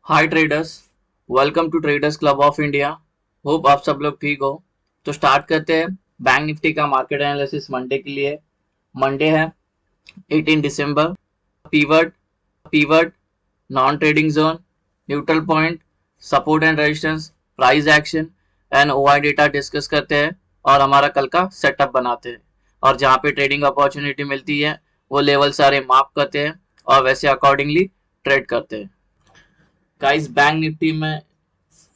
Hi traders. Welcome to traders club of India. Hope आप सब लोग ठीक हो। तो स्टार्ट करते हैं बैंक निफ्टी का मार्केट एनालिसिस मंडे के लिए। मंडे है 18 दिसंबर। Pivot pivot non trading zone, neutral point, support and resistance, price action and OI data discuss करते हैं और हमारा कल का सेटअप बनाते हैं। और जहाँ पे ट्रेडिंग अपॉर्चुनिटी मिलती है वो लेवल सारे मार्क करते हैं और वैसे अकॉर्डिंगली ट्रेड करते हैं। गाइस, बैंक निफ्टी में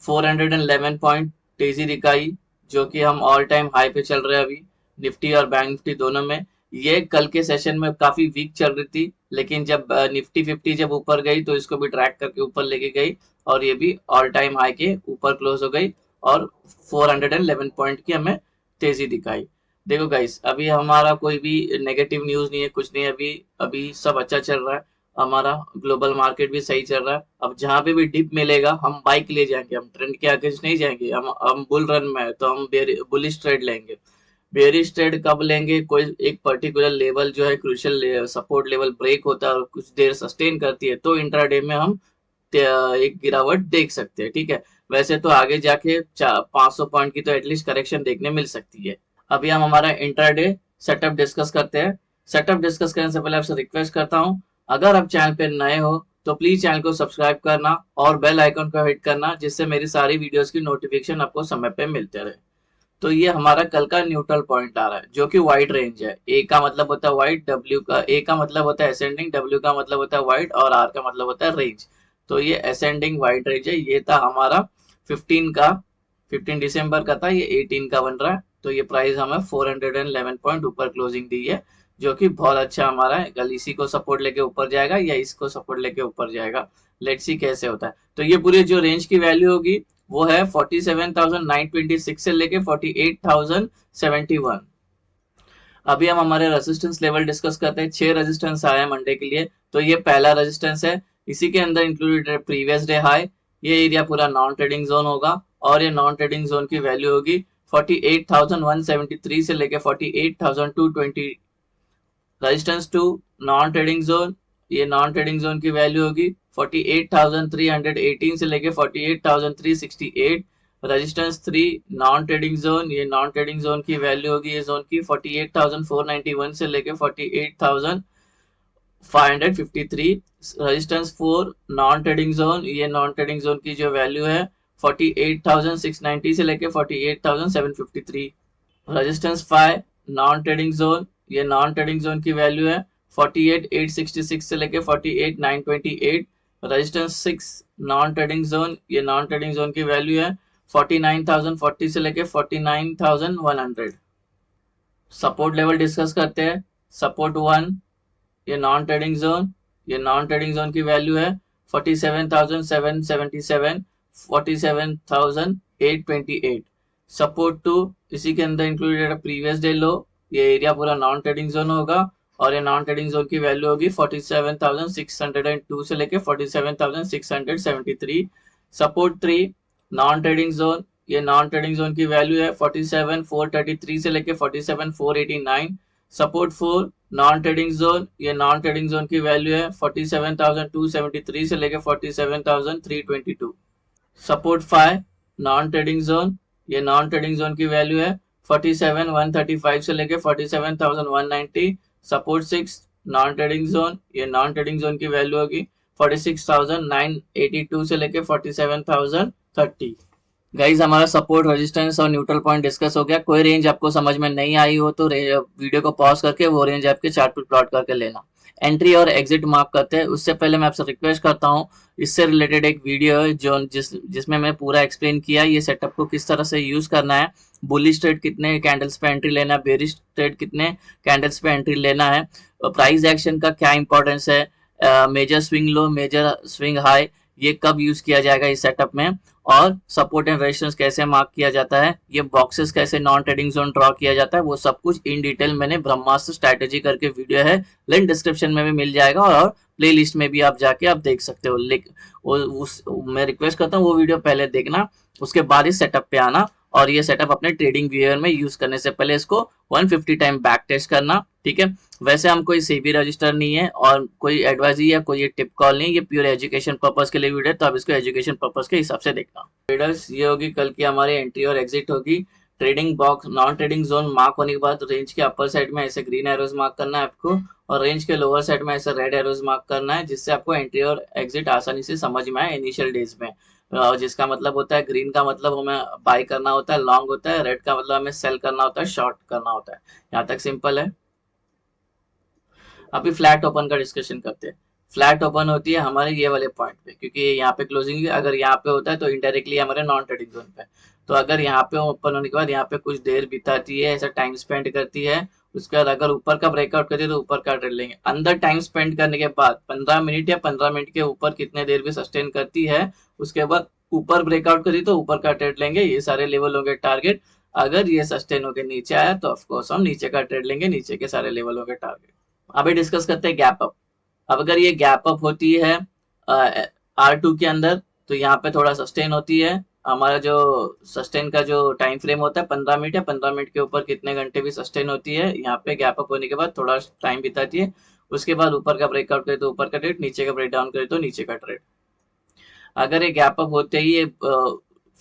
411 पॉइंट तेजी दिखाई, जो कि हम ऑल टाइम हाई पे चल रहे हैं अभी, निफ्टी और बैंक निफ्टी दोनों में। ये कल के सेशन में काफी वीक चल रही थी, लेकिन जब निफ्टी 50 जब ऊपर गई तो इसको भी ट्रैक करके ऊपर लेके गई और ये भी ऑल टाइम हाई के ऊपर क्लोज हो गई और 411 पॉइंट की हमें तेजी दिखाई। देखो गाइस, अभी हमारा कोई भी नेगेटिव न्यूज नहीं है, कुछ नहीं है। अभी अभी सब अच्छा चल रहा है। हमारा ग्लोबल मार्केट भी सही चल रहा है। अब जहां पे भी डिप मिलेगा हम बाइक ले जाएंगे, हम ट्रेंड के आगे नहीं जाएंगे। हम बुल रन में है तो हम बुलिश ट्रेड लेंगे। बेयरिश ट्रेड कब लेंगे? कोई एक पर्टिकुलर लेवल जो है क्रूशियल सपोर्ट लेवल ब्रेक होता है और कुछ देर सस्टेन करती है तो इंट्राडे में हम एक गिरावट देख सकते हैं। ठीक है, वैसे तो आगे जाके 500 पॉइंट की तो एटलीस्ट करेक्शन देखने मिल सकती है। अभी हम हमारा इंट्राडे सेटअप डिस्कस करते हैं। सेटअप डिस्कस करने से पहले आपसे रिक्वेस्ट करता हूं, अगर आप चैनल पे नए हो तो प्लीज चैनल को सब्सक्राइब करना और बेल आइकन को हिट करना, जिससे मेरी सारी वीडियोस की नोटिफिकेशन आपको समय पे मिलते रहे। तो ये हमारा कल का न्यूट्रल पॉइंट आ रहा है, जो कि वाइड रेंज है। ए का मतलब होता है वाइड, डब्ल्यू का ए का मतलब होता है असेंडिंग, डब्ल्यू का मतलब होता है वाइड और आर का मतलब होता है रेंज। तो ये असेंडिंग वाइड रेंज है। ये था हमारा 15 का, 15 दिसंबर का था, ये 18 का बन रहा है। तो ये प्राइस हमें 411 पॉइंट ऊपर क्लोजिंग दी है, जो कि बहुत अच्छा हमारा है। कल इसी को सपोर्ट लेके ऊपर जाएगा या इसको सपोर्ट लेके ऊपर जाएगा, लेट्स सी कैसे होता है। तो ये पूरी जो रेंज की वैल्यू होगी वो है 47,926 से लेके 48,071। अभी हम हमारे रेजिस्टेंस लेवल डिस्कस करते हैं। 6 रेजिस्टेंस आए हैं मंडे के लिए। तो ये पहला रेजिस्टेंस है, इसी के अंदर इंक्लूडेड है प्रीवियस डे हाई। ये एरिया पूरा नॉन ट्रेडिंग जोन होगा और ये नॉन ट्रेडिंग जोन की वैल्यू होगी 48,173 से लेके 48,220। Resistance two non trading zone, ये नॉन ट्रेडिंग जोन की वैल्यू होगी 48,318 से लेके 48,368। रेजिस्टेंस 3 नॉन ट्रेडिंग जोन, ये नॉन ट्रेडिंग जोन की वैल्यू होगी ये जोन की 48,491 से लेके 48,553। रेजिस्टेंस 4 नॉन ट्रेडिंग जोन, ये नॉन ट्रेडिंग जोन की जो वैल्यू है 48,690 से लेके 48,753। रेजिस्टेंस 5 नॉन ट्रेडिंग जोन, ये नॉन ट्रेडिंग जोन की वैल्यू है 48,866 से लेके 48,928। रेजिस्टेंस 6 नॉन ट्रेडिंग जोन, ये नॉन ट्रेडिंग जोन की वैल्यू है 49,040 से लेके 49,100। सपोर्ट लेवल डिस्कस करते हैं। सपोर्ट 1, ये नॉन ट्रेडिंग जोन, ये नॉन ट्रेडिंग जोन की वैल्यू है 47,777, 47,828। सपोर्ट 2, इसी के अंदर इंक्लूडेड है प्रीवियस डे लो। ये एरिया पूरा नॉन ट्रेडिंग जोन होगा और ये नॉन ट्रेडिंग जोन की वैल्यू होगी 47,602 से लेके 47,673। सपोर्ट 3 नॉन ट्रेडिंग जोन, ये नॉन ट्रेडिंग जोन की वैल्यू है 47,433 से लेके 47,489। सपोर्ट 4 नॉन ट्रेडिंग जोन, ये नॉन ट्रेडिंग जोन की वैल्यू है 47,273 से लेके 47,322। सपोर्ट 5 नॉन ट्रेडिंग जोन, ये नॉन ट्रेडिंग जोन की वैल्यू है 47,135 से लेके 47,190। सपोर्ट 6 नॉन ट्रेडिंग जोन, ये नॉन ट्रेडिंग जोन की वैल्यू होगी 46,982 से लेके 47,030। गाइज, हमारा सपोर्ट रेजिस्टेंस और न्यूट्रल पॉइंट डिस्कस हो गया। कोई रेंज आपको समझ में नहीं आई हो तो वीडियो को पॉज करके वो रेंज आपके चार्ट पर प्लॉट करके लेना। एंट्री और एग्जिट मार्क करते हैं उससे पहले मैं आपसे रिक्वेस्ट करता हूँ, इससे रिलेटेड एक वीडियो है जो जिसमें मैं पूरा एक्सप्लेन किया ये सेटअप को किस तरह से यूज करना है। बुलिश ट्रेड कितने कैंडल्स पे एंट्री लेना है, बेरिश ट्रेड कितने कैंडल्स पे एंट्री लेना है, प्राइस एक्शन का क्या इंपॉर्टेंस है, major swing low, major swing high, ये कब यूज किया जाएगा इस सेटअप में, और सपोर्ट एंड रेजिस्टेंस कैसे मार्क किया जाता है, ये बॉक्सेस कैसे नॉन ट्रेडिंग जोन ड्रॉ किया जाता है, वो सब कुछ इन डिटेल मैंने ब्रह्मास्त्र स्ट्रैटेजी करके वीडियो है, लिंक डिस्क्रिप्शन में भी मिल जाएगा और प्लेलिस्ट में भी आप जाके आप देख सकते हो। मैं रिक्वेस्ट करता हूँ वो वीडियो पहले देखना, उसके बाद इस सेटअप पे आना और ये सेटअप अपने ट्रेडिंग व्यूअर में यूज करने से पहले इसको 150 टाइम बैक टेस्ट करना, ठीक है। वैसे हम कोई सेबी रजिस्टर नहीं है और कोई एडवाइजरी या कोई ये टिप कॉल नहीं, ये प्योर एजुकेशन पर्पस के लिए वीडियो है, तो आप इसको एजुकेशन पर्पस के हिसाब से देखना। ट्रेडर्स, ये होगी कल की हमारी एंट्री और एग्जिट होगी। Trading box non trading zone mark होने के बाद रेंज के अपर साइड में ऐसे ग्रीन एरोज मार्क करना है आपको, और रेंज के लोअर साइड में ऐसे रेड एरोज मार्क करना है, जिससे आपको एंट्री और एग्जिट आसानी से समझ में आए इनिशियल डेज में। जिसका मतलब होता है ग्रीन का मतलब हमें बाय करना होता है, लॉन्ग होता है, रेड का मतलब हमें सेल करना होता है, शॉर्ट करना होता है। यहाँ तक सिंपल है। अभी फ्लैट ओपन का डिस्कशन करते हैं। फ्लैट ओपन होती है हमारे ये वाले पॉइंट पे, क्योंकि यहाँ पे क्लोजिंग अगर यहाँ पे होता है तो इनडायरेक्टली हमारे नॉन ट्रेडिंग जोन पे। तो अगर यहाँ पे ओपन होने के बाद यहाँ पे कुछ देर बिताती है, ऐसा टाइम स्पेंड करती है, उसके बाद अगर ऊपर का ब्रेकआउट करती है तो ऊपर का ट्रेड लेंगे। अंदर टाइम स्पेंड करने के बाद 15 मिनट या 15 मिनट के ऊपर कितने देर भी सस्टेन करती है, उसके बाद ऊपर ब्रेकआउट करी तो ऊपर का ट्रेड लेंगे। ये सारे लेवल होंगे टारगेट। अगर ये सस्टेन होकर नीचे आया तो ऑफकोर्स हम नीचे का ट्रेड लेंगे, नीचे के सारे लेवल होंगे टारगेट। अभी डिस्कस करते हैं गैप अप। अब अगर ये गैप अप होती है R2 के अंदर, तो यहाँ पे थोड़ा सस्टेन होती है। हमारा जो सस्टेन का जो टाइम फ्रेम होता है 15 मिनट, या 15 मिनट के ऊपर कितने घंटे भी सस्टेन होती है। यहाँ पे गैप अप होने के बाद थोड़ा टाइम बिताती है, उसके बाद ऊपर का ब्रेकआउट करे तो ऊपर का ट्रेड, नीचे का ब्रेक डाउन करे तो नीचे का ट्रेड। अगर ये गैप अप होते ही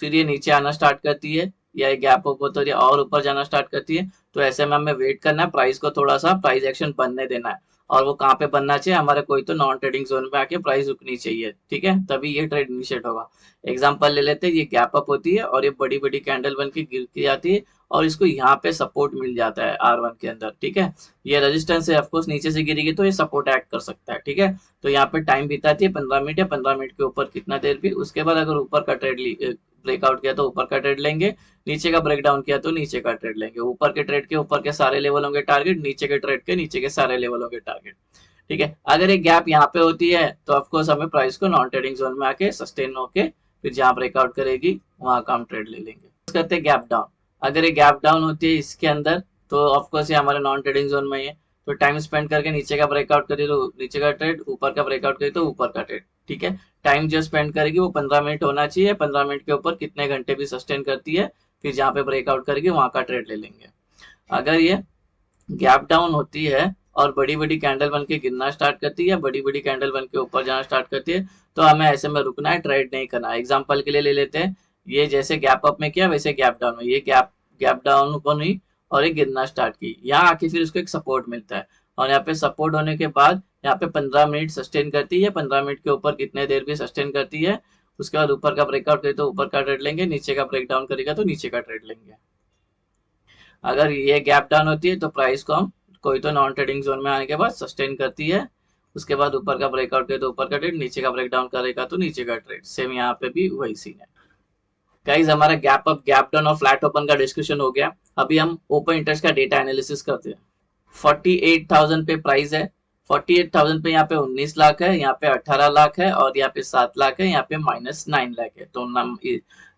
फिर ये नीचे आना स्टार्ट करती है, या ये गैप अप होता है और ऊपर जाना स्टार्ट करती है, तो ऐसे में हमें वेट करना है, प्राइस को थोड़ा सा प्राइस एक्शन बनने देना है। और वो कहाँ पे बनना चाहिए, हमारे कोई तो नॉन ट्रेडिंग जोन में आके प्राइस रुकनी चाहिए, ठीक है, तभी ये ट्रेड इनिशिएट होगा। एग्जांपल ले लेते हैं, ये गैप अप होती है और ये बड़ी बड़ी कैंडल बन के गिर के जाती है, और इसको यहाँ पे सपोर्ट मिल जाता है R1 के अंदर, ठीक है। ये रेजिस्टेंस है, ऑफकोर्स नीचे से गिरेगी तो ये सपोर्ट एक्ट कर सकता है, ठीक है। तो यहाँ पे टाइम बिताती है 15 मिनट, या 15 मिनट के ऊपर कितना देर भी, उसके बाद अगर ऊपर का ट्रेड ब्रेकआउट किया तो ऊपर का ट्रेड लेंगे, नीचे का ब्रेक डाउन किया तो नीचे का ट्रेड लेंगे। ऊपर के ट्रेड के ऊपर के सारे लेवल होंगे टारगेट, नीचे के ट्रेड के नीचे के सारे लेवल होंगे टारगेट, ठीक है। अगर ये गैप यहाँ पे होती है तो ऑफकोर्स हमें प्राइस को नॉन ट्रेडिंग जोन में आके सस्टेन होके फिर जहां ब्रेकआउट करेगी वहां का हम ट्रेड ले लेंगे। करते हैं गैप डाउन। अगर ये गैप डाउन होती है इसके अंदर, तो ऑफकोर्स ये हमारे नॉन ट्रेडिंग जोन में ही है, तो टाइम स्पेंड करके नीचे का ब्रेकआउट करिए तो नीचे का ट्रेड, ऊपर का ब्रेकआउट करिए तो ऊपर का ट्रेड, ठीक है। टाइम जो स्पेंड करेगी वो 15 मिनट होना चाहिए, 15 मिनट के ऊपर कितने घंटे भी सस्टेन करती है, फिर जहां पे ब्रेकआउट करेगी वहां का ट्रेड ले लेंगे। अगर ये गैप डाउन होती है और बड़ी बड़ी कैंडल बन के गिरना स्टार्ट करती है, बड़ी बड़ी कैंडल बन के ऊपर जाना स्टार्ट करती है, तो हमें ऐसे में रुकना है, ट्रेड नहीं करना है। एग्जांपल के लिए ले लेते हैं, ये जैसे गैप अप में किया वैसे गैप डाउन में, ये गैप गैप डाउन ओपन हुई और ये गिरना स्टार्ट की, यहाँ आके फिर उसको एक सपोर्ट मिलता है, और यहाँ पे सपोर्ट होने के बाद यहाँ पे 15 मिनट सस्टेन करती है, 15 मिनट के ऊपर कितने देर भी सस्टेन करती है, उसके बाद ऊपर का ब्रेकआउट करे तो ऊपर का ट्रेड लेंगे, नीचे का ब्रेक डाउन करेगा तो नीचे का ट्रेड लेंगे। अगर ये गैप डाउन होती है तो प्राइस को हम कोई तो नॉन ट्रेडिंग जोन में आने के बाद सस्टेन करती है, उसके बाद ऊपर का ब्रेकआउट करे तो ऊपर का ट्रेड, नीचे का ब्रेक डाउन करेगा तो नीचे का ट्रेड। सेम यहाँ पे भी वही सीन है। गाइस, हमारा गैप अप, गैप डाउन और फ्लैट ओपन का डिस्कशन हो गया। अभी हम ओपन इंटरेस्ट का डेटा एनालिसिस करते हैं। 48,000 पे प्राइस है, 48,000 पे यहाँ पे 19 लाख है, यहाँ पे 18 लाख है, और यहाँ पे 7 लाख है, यहाँ पे -9 लाख है। तो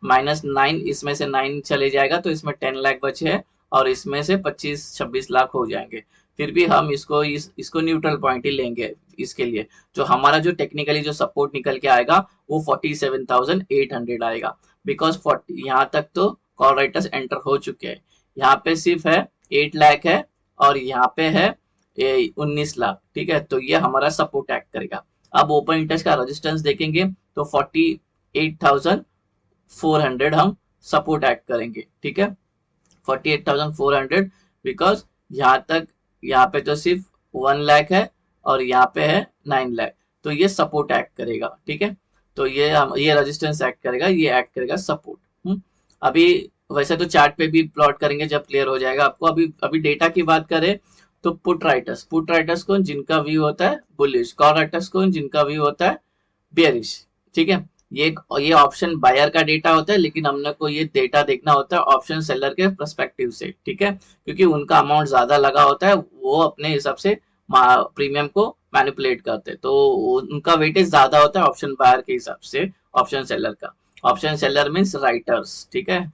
-9, इसमें से 9 चले जाएगा तो इसमें 10 लाख बचे है, और इसमें से 25-26 लाख हो जाएंगे। फिर भी हम इसको न्यूट्रल पॉइंट ही लेंगे इसके लिए। जो हमारा जो टेक्निकली जो सपोर्ट निकल के आएगा वो 47,800 आएगा, बिकॉज यहाँ तक तो कॉल राइटर्स एंटर हो चुके हैं। यहाँ पे सिर्फ है 8 लाख है, और यहाँ पे है 19 लाख, ठीक है। तो ये हमारा सपोर्ट एक्ट करेगा। अब ओपन इंटरेस्ट का रेजिस्टेंस देखेंगे तो 48,400 हम सपोर्ट एक्ट करेंगे, ठीक है। 48,400, बिकॉज यहाँ तक, यहाँ पे तो सिर्फ 1 लाख है और यहाँ पे है 9 लाख, तो ये सपोर्ट एक्ट करेगा, ठीक है। तो ये रेजिस्टेंस एक्ट करेगा, ये एक्ट करेगा सपोर्ट। अभी वैसे तो चार्ट पे भी प्लॉट करेंगे जब क्लियर हो जाएगा आपको। अभी अभी डेटा की बात करें तो पुट राइटर्स कौन, जिनका व्यू होता है बुलिश, कॉल राइटर्स कौन, जिनका व्यू होता है बेयरिश, ठीक है। ये ऑप्शन बायर का डेटा होता है, लेकिन हमने को ये डेटा देखना होता है ऑप्शन सेलर के पर्सपेक्टिव से, ठीक है, क्योंकि उनका अमाउंट ज्यादा लगा होता है, वो अपने हिसाब से प्रीमियम को मैनिपुलेट करते हैं, तो उनका वेटेज ज्यादा होता है ऑप्शन बायर के हिसाब से ऑप्शन सेलर का। ऑप्शन सेलर मीन्स राइटर्स, ठीक है।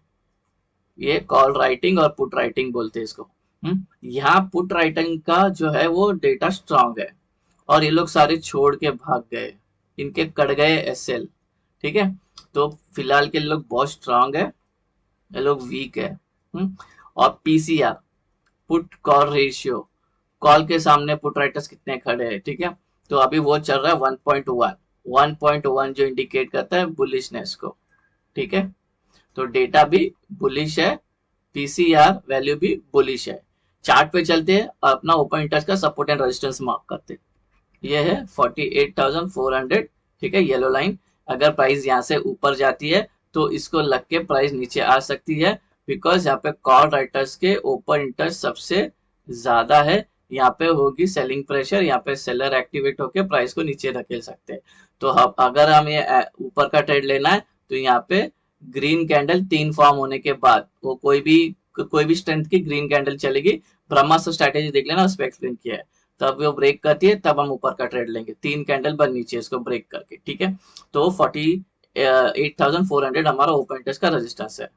ये कॉल राइटिंग और पुट राइटिंग बोलते हैं इसको। यहाँ पुट राइटिंग का जो है वो डेटा स्ट्रांग है, और ये लोग सारे छोड़ के भाग गए, इनके कट गए SL, ठीक है। तो फिलहाल के लोग बहुत स्ट्रांग है। ये लोग वीक है। और PCR, put call ratio, call के सामने पुट राइटर्स कितने खड़े हैं, ठीक है। तो अभी वो चल रहा है 1.1, 1.1 जो इंडिकेट करता है बुलिशनेस को, ठीक है। तो डेटा भी बुलिश है, पीसीआर वैल्यू भी बुलिश है। चार्ट पे चलते हैं, अपना ओपन इंटरेस्ट का सपोर्ट एंड रेजिस्टेंस मार्क करते हैं। ये है 48,400, ठीक है, येलो लाइन। अगर प्राइस यहाँ से ऊपर जाती है तो इसको लग के प्राइस नीचे आ सकती है, बिकॉज यहाँ पे कॉल राइटर्स के ओपन इंटरेस्ट सबसे ज्यादा है। यहाँ पे होगी सेलिंग प्रेशर, यहाँ पे सेलर एक्टिवेट होकर प्राइस को नीचे धकेल सकते हैं। तो अगर हम ये ऊपर का ट्रेड लेना है तो यहाँ पे ग्रीन कैंडल 3 फॉर्म होने के बाद वो कोई भी स्ट्रेंथ की ग्रीन कैंडल चलेगी। ब्रह्मास्त्र स्ट्रैटेजी देख लेना, उस पर एक्सप्लेन किया है। तब वो ब्रेक करती है तब हम ऊपर का ट्रेड लेंगे, 3 कैंडल बंद नीचे इसको ब्रेक करके, ठीक है। तो 48,400 हमारा ओपन इंटरेस्ट का रेजिस्टेंस है।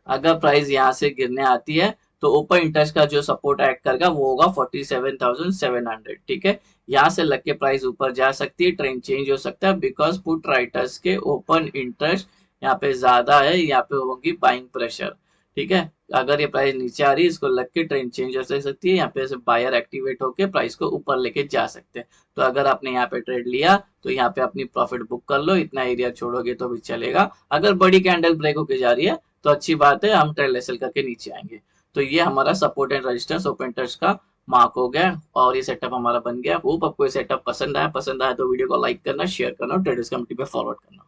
अगर प्राइस यहाँ से गिरने आती है तो ओपन इंटरेस्ट का जो सपोर्ट एक्ट करेगा वो होगा 47,700, ठीक है। यहाँ से लग के प्राइस ऊपर जा सकती है, ट्रेंड चेंज हो सकता है, बिकॉज पुट राइटर्स के ओपन इंटरेस्ट यहाँ पे ज्यादा है, यहाँ पे होगी बाइंग प्रेशर, ठीक है। अगर ये प्राइस नीचे आ रही है, इसको लग के ट्रेंड चेंज हो सकती है, यहाँ पे बायर एक्टिवेट होके प्राइस को ऊपर लेके जा सकते हैं। तो अगर आपने यहाँ पे ट्रेड लिया तो यहाँ पे अपनी प्रॉफिट बुक कर लो, इतना एरिया छोड़ोगे तो भी चलेगा। अगर बड़ी कैंडल ब्रेक होके जा रही है तो अच्छी बात है, हम ट्रेल एसएल करके नीचे आएंगे। तो ये हमारा support and resistance open touch का मार्क हो गया और ये सेटअप हमारा बन गया। होप आपको ये सेटअप पसंद आया तो वीडियो को लाइक करना, शेयर करना और ट्रेडर्स कम्युनिटी पे फॉरवर्ड करना।